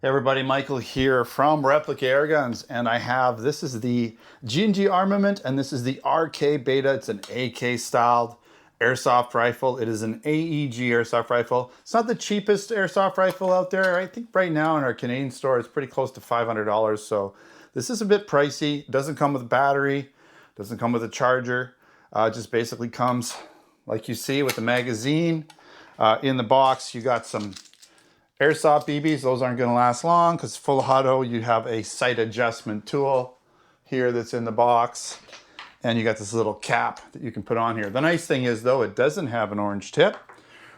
Hey everybody, Michael here from Replica Airguns, and I have, this is the G&G Armament, and this is the RK Beta. It's an AK styled airsoft rifle. It is an AEG Airsoft Rifle. It's not the cheapest airsoft rifle out there. I think right now in our Canadian store it's pretty close to $500, so this is a bit pricey. It doesn't come with a battery, doesn't come with a charger. It just basically comes, like you see, with the magazine. In the box, you got some airsoft BBs. Those aren't going to last long because full auto. You have a sight adjustment tool here that's in the box, and you got this little cap that you can put on here. The nice thing is though, it doesn't have an orange tip,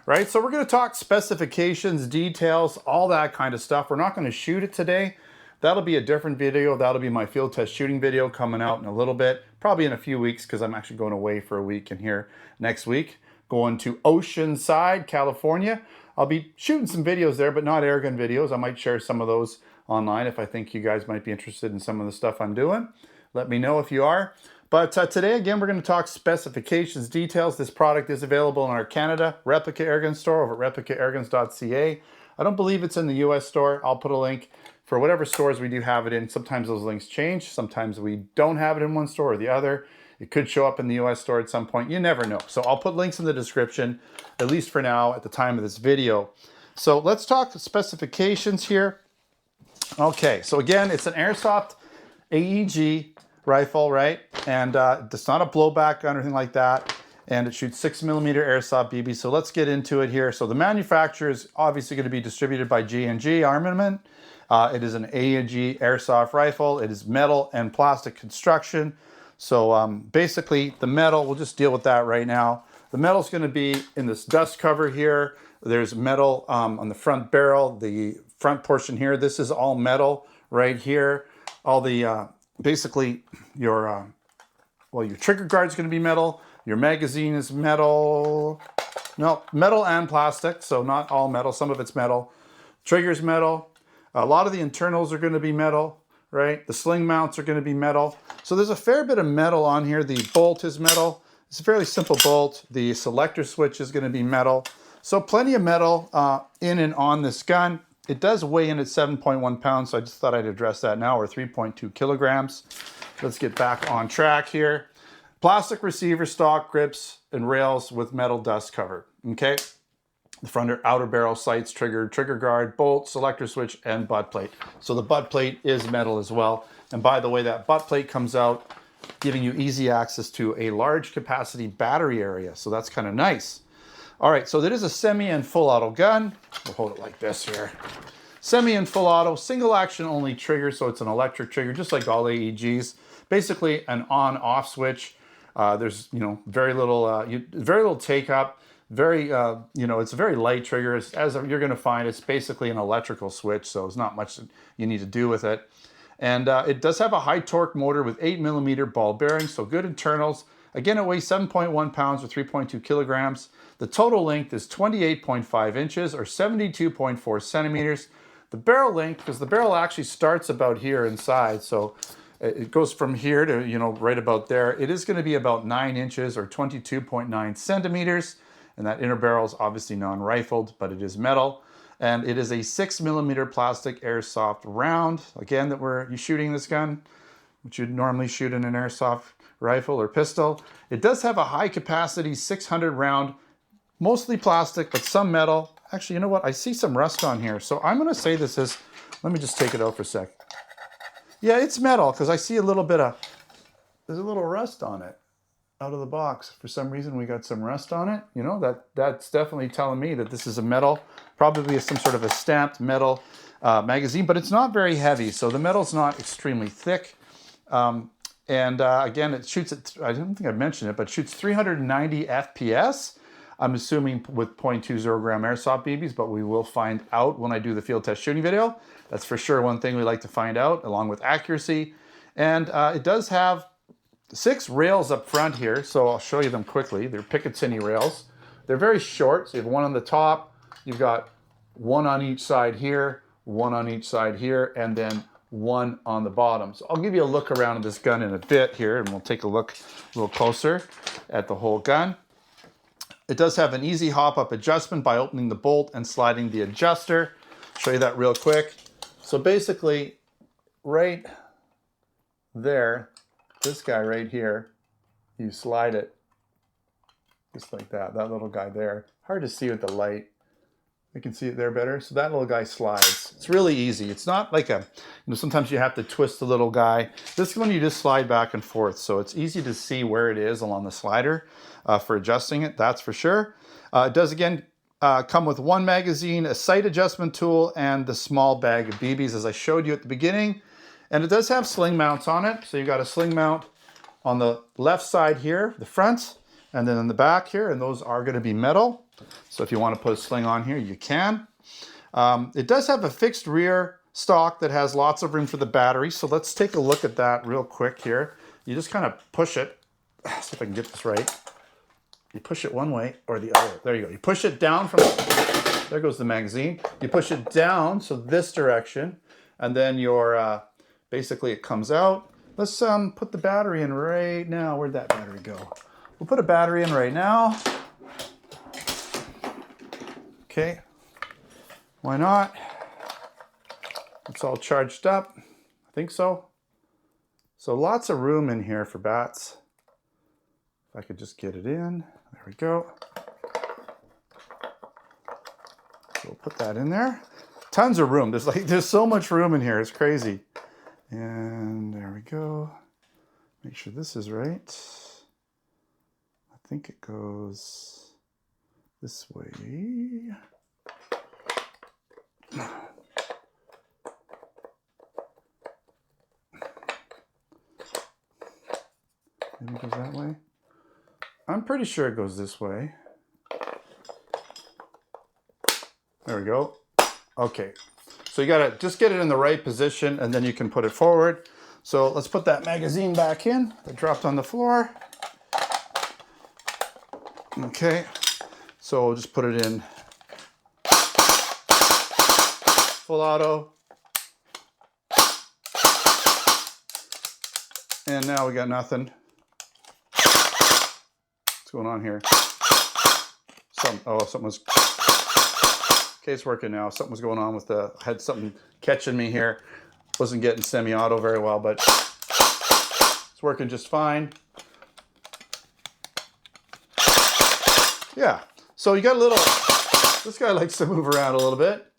right? So we're going to talk specifications, details, all that kind of stuff. We're not going to shoot it today. That'll be a different video. That'll be my field test shooting video coming out in a little bit, probably in a few weeks, because I'm actually going away for a week in here next week, going to Oceanside, California. I'll be shooting some videos there, but not airgun videos. I might share some of those online if I think you guys might be interested in some of the stuff I'm doing. Let me know if you are. But today, again, we're going to talk specifications, details. This product is available in our Canada Replica Airgun store over at replicairguns.ca. I don't believe it's in the US store. I'll put a link for whatever stores we do have it in. Sometimes those links change. Sometimes we don't have it in one store or the other. It could show up in the US store at some point. You never know. So I'll put links in the description, at least for now, at the time of this video. So let's talk specifications here. Okay, so again, it's an airsoft AEG rifle, right? And it's not a blowback gun or anything like that. And it shoots 6mm airsoft BB. So let's get into it here. So the manufacturer is obviously going to be distributed by G&G Armament. It is an AEG Airsoft Rifle. It is metal and plastic construction. So basically the metal, we'll just deal with that right now. The metal is going to be in this dust cover here. There's metal on the front barrel, the front portion here. This is all metal right here. All the, basically your, well, your trigger guard is going to be metal. Your magazine is metal. No, metal and plastic. So not all metal, some of it's metal. Trigger's metal. A lot of the internals are going to be metal. Right? The sling mounts are going to be metal. So there's a fair bit of metal on here. The bolt is metal. It's a fairly simple bolt. The selector switch is going to be metal. So plenty of metal in and on this gun. It does weigh in at 7.1 pounds, so I just thought I'd address that now, or 3.2 kilograms. Let's get back on track here. Plastic receiver, stock, grips, and rails with metal dust cover. Okay? The front outer barrel, sights, trigger guard, bolt, selector switch, and butt plate. So the butt plate is metal as well. And by the way, that butt plate comes out giving you easy access to a large capacity battery area. So that's kind of nice. All right, so that is a semi and full auto gun. We'll hold it like this here. Semi and full auto, single action only trigger. So it's an electric trigger, just like all AEGs. Basically an on-off switch. There's, very little take up. Very, it's a very light trigger. As you're going to find, it's basically an electrical switch, so there's not much that you need to do with it. And it does have a high torque motor with 8mm ball bearings, so good internals. Again, it weighs 7.1 pounds or 3.2 kilograms. The total length is 28.5 inches or 72.4 centimeters. The barrel length, because the barrel actually starts about here inside, so it goes from here to, right about there. It is going to be about 9 inches or 22.9 centimeters. And that inner barrel is obviously non-rifled, but it is metal. And it is a 6mm plastic airsoft round. Again, that you're shooting this gun, which you'd normally shoot in an airsoft rifle or pistol. It does have a high capacity 600 round, mostly plastic, but some metal. Actually, you know what? I see some rust on here. So I'm going to say this is, let me just take it out for a sec. Yeah, it's metal because I see there's a little rust on it. Out of the box. For some reason we got some rust on it. That's definitely telling me that this is a metal, probably some sort of a stamped metal magazine, but it's not very heavy, so the metal's not extremely thick. Again, it shoots at, I don't think I mentioned it, but shoots 390 FPS. I'm assuming with 0.20 gram airsoft BBs, but we will find out when I do the field test shooting video. That's for sure one thing we like to find out, along with accuracy. And it does have 6 rails up front here, so I'll show you them quickly. They're Picatinny rails. They're very short, so you have one on the top, you've got one on each side here, one on each side here, and then one on the bottom. So I'll give you a look around at this gun in a bit here, and we'll take a look a little closer at the whole gun. It does have an easy hop-up adjustment by opening the bolt and sliding the adjuster. Show you that real quick. So basically, right there, this guy right here, you slide it just like that. That little guy there. Hard to see with the light. I can see it there better. So that little guy slides. It's really easy. It's not like a, sometimes you have to twist the little guy. This one you just slide back and forth. So it's easy to see where it is along the slider for adjusting it, that's for sure. It does, again, come with one magazine, a sight adjustment tool, and the small bag of BBs as I showed you at the beginning. And it does have sling mounts on it. So you've got a sling mount on the left side here, the front, and then in the back here, and those are going to be metal. So if you want to put a sling on here, you can. It does have a fixed rear stock that has lots of room for the battery. So let's take a look at that real quick here. You just kind of push it. See if I can get this right. You push it one way or the other. There you go. You push it down from, there goes the magazine. You push it down, so this direction, and then your, basically it comes out. Let's put the battery in right now. Where'd that battery go? We'll put a battery in right now. Okay, why not? It's all charged up. I think so. So lots of room in here for bats. If I could just get it in. There we go. So we'll put that in there. Tons of room. There's so much room in here. It's crazy. And there we go. Make sure this is right. I think it goes this way. Maybe it goes that way. I'm pretty sure it goes this way. There we go. Okay. So you gotta just get it in the right position and then you can put it forward. So let's put that magazine back in. It dropped on the floor. Okay. So we'll just put it in full auto. And now we got nothing. What's going on here? Something was, okay, it's working now. Something was going on with had something catching me here. Wasn't getting semi-auto very well, but it's working just fine. Yeah, so you got a little, this guy likes to move around a little bit.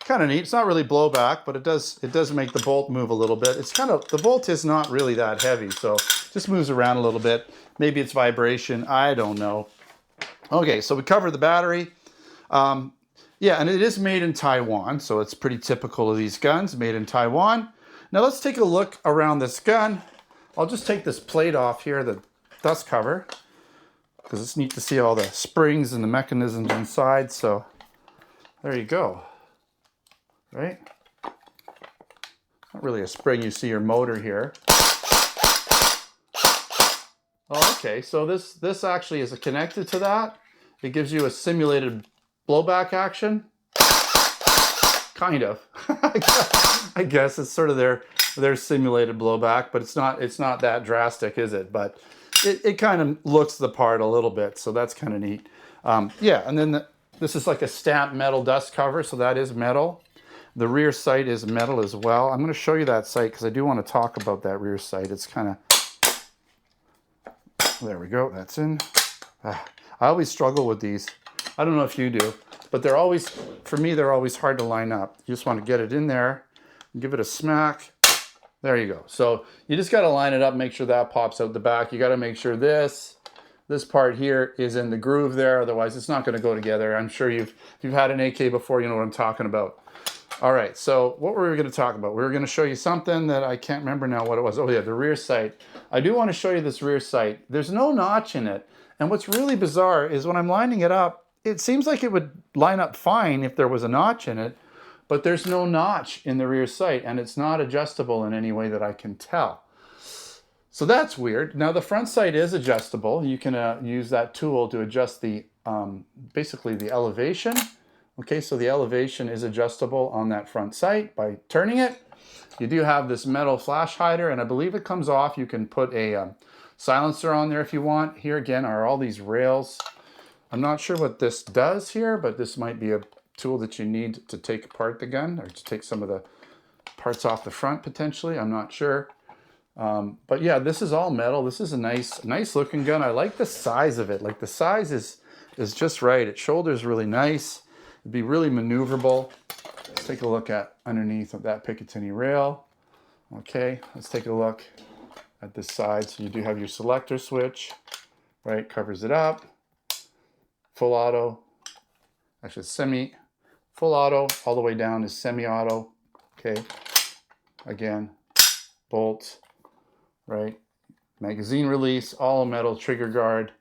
Kind of neat. It's not really blowback, but it does make the bolt move a little bit. It's kind of, the bolt is not really that heavy, so just moves around a little bit. Maybe it's vibration, I don't know. Okay, so we covered the battery. Yeah, and it is made in Taiwan, so it's pretty typical of these guns, made in Taiwan. Now let's take a look around this gun. I'll just take this plate off here, the dust cover, because it's neat to see all the springs and the mechanisms inside. So there you go. Right? Not really a spring, you see your motor here. Oh, okay, so this actually is connected to that. It gives you a simulated blowback action. Kind of. I guess it's sort of their simulated blowback, but it's not that drastic, is it? But it kind of looks the part a little bit, so that's kind of neat. Yeah, and then this is like a stamped metal dust cover, so that is metal. The rear sight is metal as well. I'm going to show you that sight because I do want to talk about that rear sight. It's kind of, there we go, that's in. I always struggle with these. I don't know if you do, but they're always, for me, they're always hard to line up. You just want to get it in there, give it a smack. There you go. So you just got to line it up, make sure that pops out the back. You got to make sure this part here is in the groove there. Otherwise, it's not going to go together. I'm sure if you've had an AK before, you know what I'm talking about. All right, so what were we going to talk about? We were going to show you something that I can't remember now what it was. Oh yeah, the rear sight. I do want to show you this rear sight. There's no notch in it. And what's really bizarre is when I'm lining it up, it seems like it would line up fine if there was a notch in it, but there's no notch in the rear sight and it's not adjustable in any way that I can tell. So that's weird. Now the front sight is adjustable. You can use that tool to adjust the, basically the elevation. Okay, so the elevation is adjustable on that front sight by turning it. You do have this metal flash hider, and I believe it comes off. You can put a silencer on there if you want. Here again are all these rails. I'm not sure what this does here, but this might be a tool that you need to take apart the gun or to take some of the parts off the front potentially, I'm not sure. But yeah, this is all metal. This is a nice looking gun. I like the size of it. Like the size is just right. Its shoulder is really nice. It'd be really maneuverable. Let's take a look at underneath of that Picatinny rail. Okay, let's take a look at this side. So you do have your selector switch, right? Covers it up. Full auto, actually semi, full auto, all the way down is semi-auto. Okay, again, bolt, right? Magazine release, all metal trigger guard.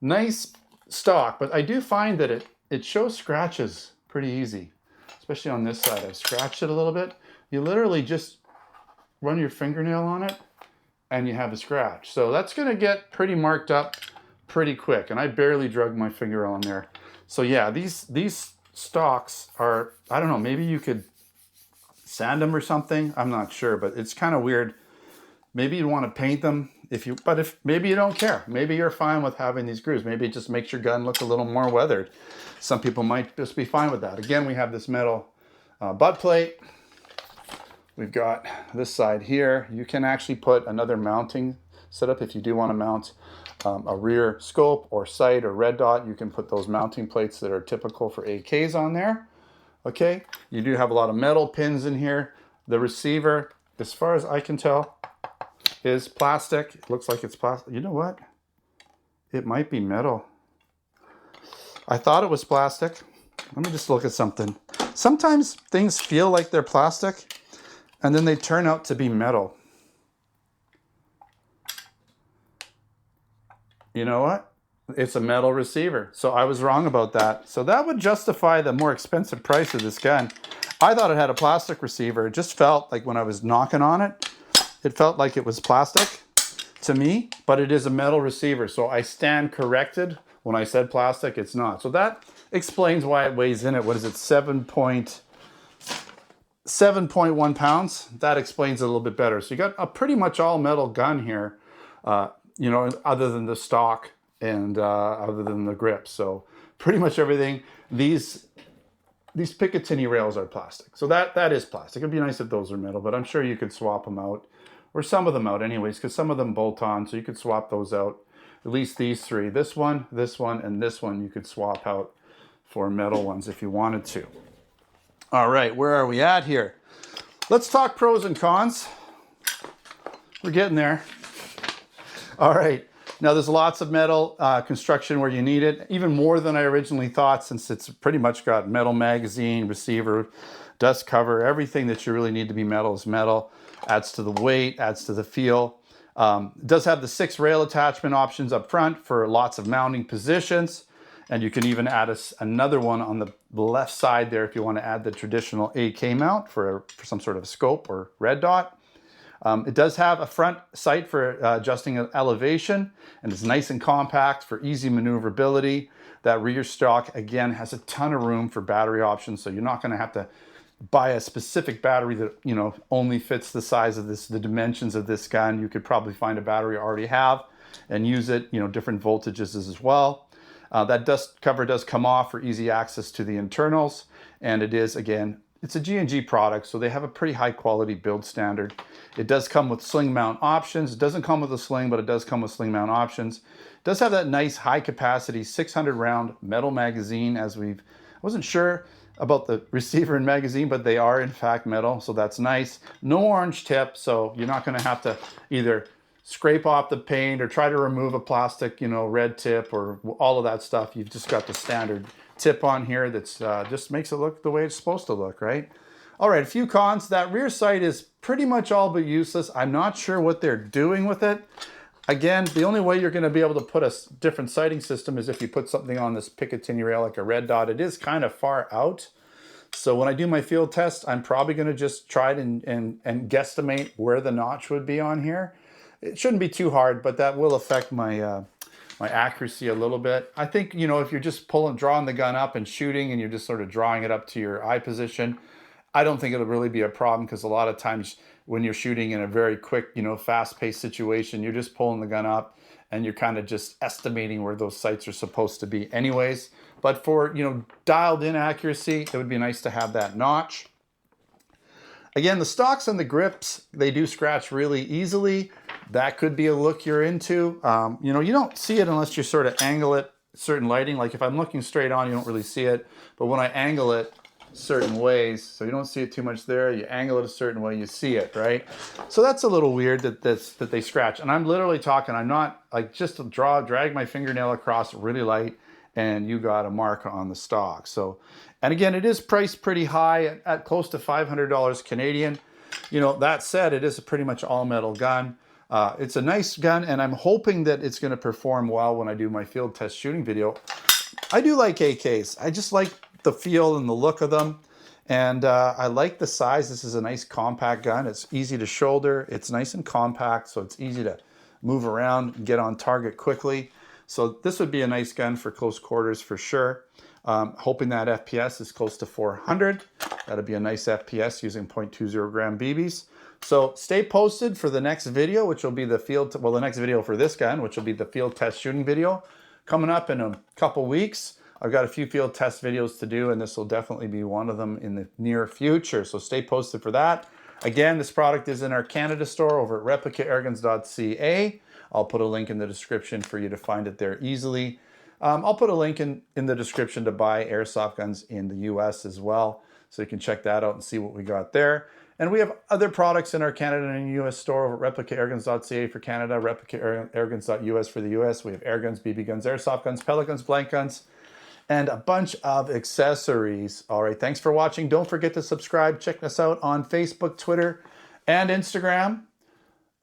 Nice stock, but I do find that it shows scratches pretty easy, especially on this side. I've scratched it a little bit. You literally just run your fingernail on it and you have a scratch. So that's gonna get pretty marked up pretty quick. And I barely drug my finger on there. So yeah, these stocks are, I don't know, maybe you could sand them or something. I'm not sure, but it's kind of weird. Maybe you'd want to paint them if maybe you don't care. Maybe you're fine with having these grooves. Maybe it just makes your gun look a little more weathered. Some people might just be fine with that. Again, we have this metal butt plate. We've got this side here. You can actually put another mounting setup if you do want to mount a rear scope or sight or red dot. You can put those mounting plates that are typical for AKs on there. Okay, you do have a lot of metal pins in here. The receiver, as far as I can tell, is plastic. It looks like it's plastic. You know what? It might be metal. I thought it was plastic. Let me just look at something. Sometimes things feel like they're plastic and then they turn out to be metal. You know what? It's a metal receiver. So I was wrong about that. So that would justify the more expensive price of this gun. I thought it had a plastic receiver. It just felt like when I was knocking on it, it felt like it was plastic to me, but it is a metal receiver. So I stand corrected. When I said plastic, it's not. So that explains why it weighs in at, what is it, 7.1 pounds. That explains it a little bit better. So you got a pretty much all metal gun here, you know, other than the stock and other than the grip. So pretty much everything. These Picatinny rails are plastic. So that is plastic. It'd be nice if those are metal, but I'm sure you could swap them out, or some of them out anyways, because some of them bolt on, so you could swap those out. At least these three, this one, and this one, you could swap out for metal ones if you wanted to. All right, where are we at here? Let's talk pros and cons. We're getting there. All right, now there's lots of metal construction where you need it, even more than I originally thought, since it's pretty much got metal magazine, receiver, dust cover, everything that you really need to be metal is metal. Adds to the weight, adds to the feel. It does have the 6 rail attachment options up front for lots of mounting positions. And you can even add another one on the left side there if you want to add the traditional AK mount for some sort of scope or red dot. It does have a front sight for adjusting elevation, and it's nice and compact for easy maneuverability. That rear stock, again, has a ton of room for battery options, so you're not going to have to buy a specific battery that, you know, only fits the size of this, the dimensions of this gun. You could probably find a battery you already have and use it, you know, different voltages as well. That dust cover does come off for easy access to the internals, and it is, again, it's a G&G product, so they have a pretty high quality build standard. It does come with sling mount options. It doesn't come with a sling, but it does come with sling mount options. It does have that nice high capacity 600 round metal magazine, I wasn't sure about the receiver and magazine, but they are in fact metal, so that's nice. No orange tip, so you're not gonna have to either scrape off the paint or try to remove a plastic, you know, red tip or all of that stuff. You've just got the standard tip on here that's just makes it look the way it's supposed to look, right? All right, a few cons. That rear sight is pretty much all but useless. I'm not sure what they're doing with it. Again, the only way you're gonna be able to put a different sighting system is if you put something on this Picatinny rail like a red dot. It is kind of far out. So when I do my field test, I'm probably gonna just try it and guesstimate where the notch would be on here. It shouldn't be too hard, but that will affect my my accuracy a little bit. I think, you know, if you're just drawing the gun up and shooting and you're just sort of drawing it up to your eye position, I don't think it'll really be a problem, because a lot of times when you're shooting in a very quick, you know, fast-paced situation, you're just pulling the gun up and you're kind of just estimating where those sights are supposed to be anyways. But for, you know, dialed in accuracy, it would be nice to have that notch. Again, the stocks and the grips, they do scratch really easily. That could be a look you're into. You know, you don't see it unless you sort of angle it certain lighting. Like if I'm looking straight on, you don't really see it. But when I angle it certain ways, so you don't see it too much there, you angle it a certain way, you see it, right? So that's a little weird that they scratch. And I'm literally talking, I'm not like just to drag my fingernail across really light, and you got a mark on the stock. So, and again, it is priced pretty high at close to $500 Canadian. You know, that said, it is a pretty much all metal gun. It's a nice gun, and I'm hoping that it's going to perform well when I do my field test shooting video. I do like AKs. I just like the feel and the look of them. And I like the size. This is a nice compact gun. It's easy to shoulder. It's nice and compact, so it's easy to move around and get on target quickly. So this would be a nice gun for close quarters for sure. Hoping that FPS is close to 400. That'd be a nice FPS using 0.20 gram BBs. So stay posted for the next video, which will be the the next video for this gun, which will be the field test shooting video coming up in a couple weeks. I've got a few field test videos to do, and this will definitely be one of them in the near future. So stay posted for that. Again, this product is in our Canada store over at replicairguns.ca. I'll put a link in the description for you to find it there easily. I'll put a link in the description to buy airsoft guns in the US as well, so you can check that out and see what we got there. And we have other products in our Canada and US store over at replicairguns.ca for Canada, replicairguns.us for the US. We have air guns, BB guns, airsoft guns, pellet guns, blank guns, and a bunch of accessories. All right, thanks for watching. Don't forget to subscribe. Check us out on Facebook, Twitter, and Instagram.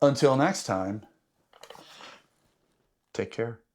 Until next time, take care.